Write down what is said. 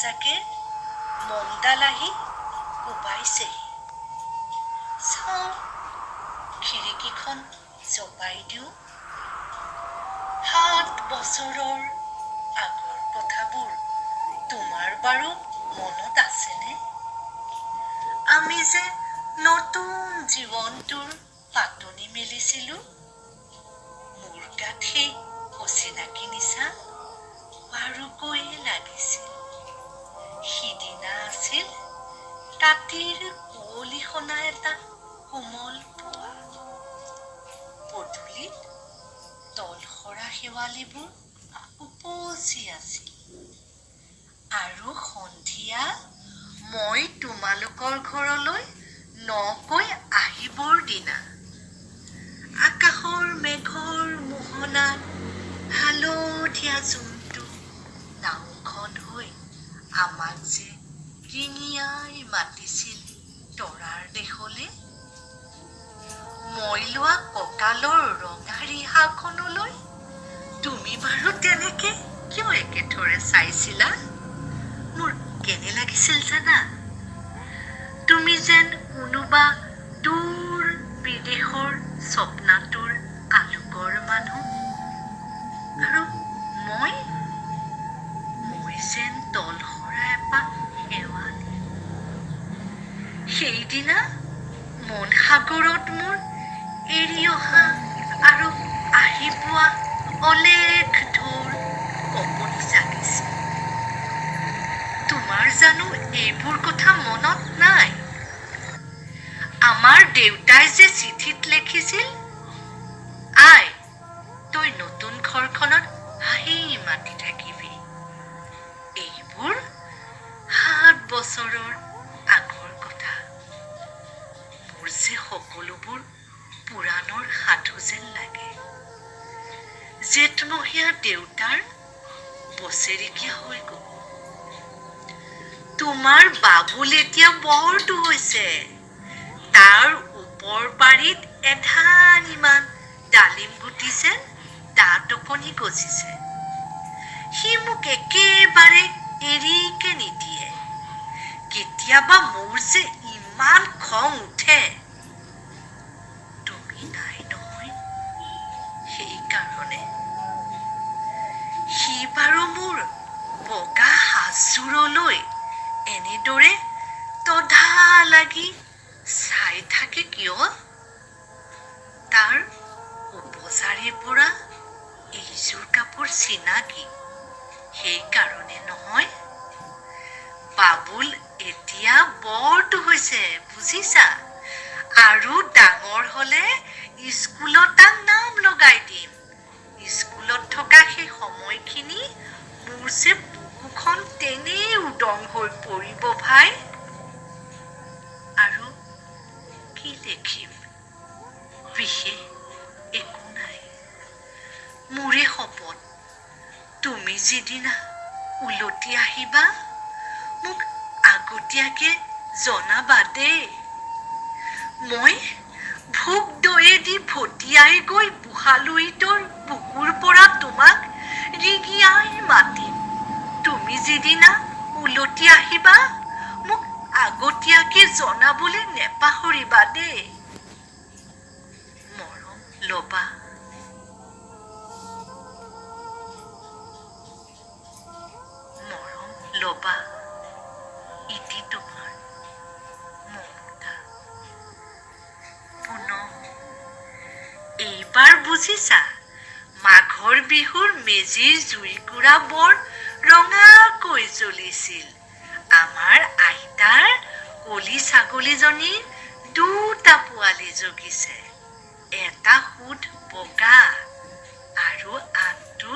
চাগে মংডাল আহি কোবাইছেহি। চাওঁ খিৰিকীখন জপাই দিওঁ। 7 বছৰৰ আগৰ কথাবোৰ তোমাৰ বাৰু মনত আছেনে? আমি যে নতুন জীৱনটোৰ পাতনি মেলিছিলোঁ। মোৰ গাত সেই অচিনাকি নিচা বাৰুকৈয়ে লাগিছিল। সিদিনা আছিল ৰাতিৰ কুঁৱলীসনা এটা কোমল পুৱা। পদূলিত তলসৰা শেৱালিবোৰ উপচি আছিল। আৰু সন্ধিয়া মই তোমালোকৰ ঘৰলৈ নকৈ আহিবৰ দিনা আকাশৰ মেঘৰ মোহনাত হালধীয়া জোনটো নাওখন হৈ আমাক যে ৰিঙিয়াই মাতিছিল তৰাৰ দেশলে। মই লোৱা কঁকালৰ ৰঙা ৰিহাখনলৈ তুমি বাৰু তেনেকে কিয় একেথৰে চাইছিলা? মোৰ কেনে লাগিছিল জানা? তুমি যেন কোনোবা দূৰ বিদেশৰ স্বপ্নাতুৰ আলোকৰ মানুহ। আৰু মই যেন তলসৰা এপাহ শেৱালি। সেইদিনা মন সাগৰত মোৰ এৰি অহা আৰু আহি পোৱা অলেখ ঢৌৰ কঁপনি জাগিছিল। তোমাৰ জানো এইবোৰ কথা মনত নাই? আমাৰ দেউতাই যে চিঠিত লিখিছিল, আই তই নতুন ঘৰখনত হাঁহি মাতি থাকিবি। এইবোৰ 7 বছৰৰ আগৰ কথা। মোৰ যে সকলোবোৰ পুৰাণৰ সাধু যেন লাগে। জেঠমহীয়া দেউতাৰ বছেৰেকীয়া হৈ গ'ল। তোমাৰ বাবুল এতিয়া বৰটো হৈছে। তাৰ ওপৰ পাৰিত এধান ইমান ডালিম গুটি যেন দাঁত অকণি গজিছে। সি মোক একেবাৰে এৰিকে নিদিয়ে। কেতিয়াবা মোৰ যে ইমান খং উঠে। তুমি নাই নহয় সেইকাৰণে। সি বাৰু মোৰ বগা সাজযোৰলৈ এনেদৰে তধা লাগি চাই থাকে কিয়? তাৰ উপচাৰে পৰা এইযোৰ কাপোৰ চিনাকি সেইকাৰণে নহয়। বাবুল এতিয়া বৰটো হৈছে বুজিছা। আৰু ডাঙৰ হলে স্কুলত তাক নাম লগাই দিম। স্কুলত থকা সেই সময়খিনি মোৰ যে বুকুখন তেনেই উদং হৈ পৰিব ভাই। আৰু কি দেখিম? বিশেষ একো নাই। মোৰে শপত, তুমি যিদিনা উলটি আহিবা মোক আগতীয়াকে জনাবা দেই। মই ভোক দয়েদি ভটিয়াই গৈ বুঢ়ালুইতৰ বুকুৰ পৰা তোমাক ৰিঙিয়াই মাতিম। তুমি যিদিনা উলটি আহিবা মোক আগতীয়াকে জনাবলৈ নেপাহৰিবা দেই। মৰম ল'বা। মৰম ল'বা। ইতি তোমাৰ মমতা। পুনম। এইবাৰ বুজিছা, মাঘৰ বিহুৰ মেজিৰ জুইকুৰা বৰ ৰঙাকৈ জ্বলিছিল। আমাৰ আইতাৰ কলি ছাগলীজনীৰ 2টা পোৱালি জগিছে। এটা সুত বগা আৰু আনটো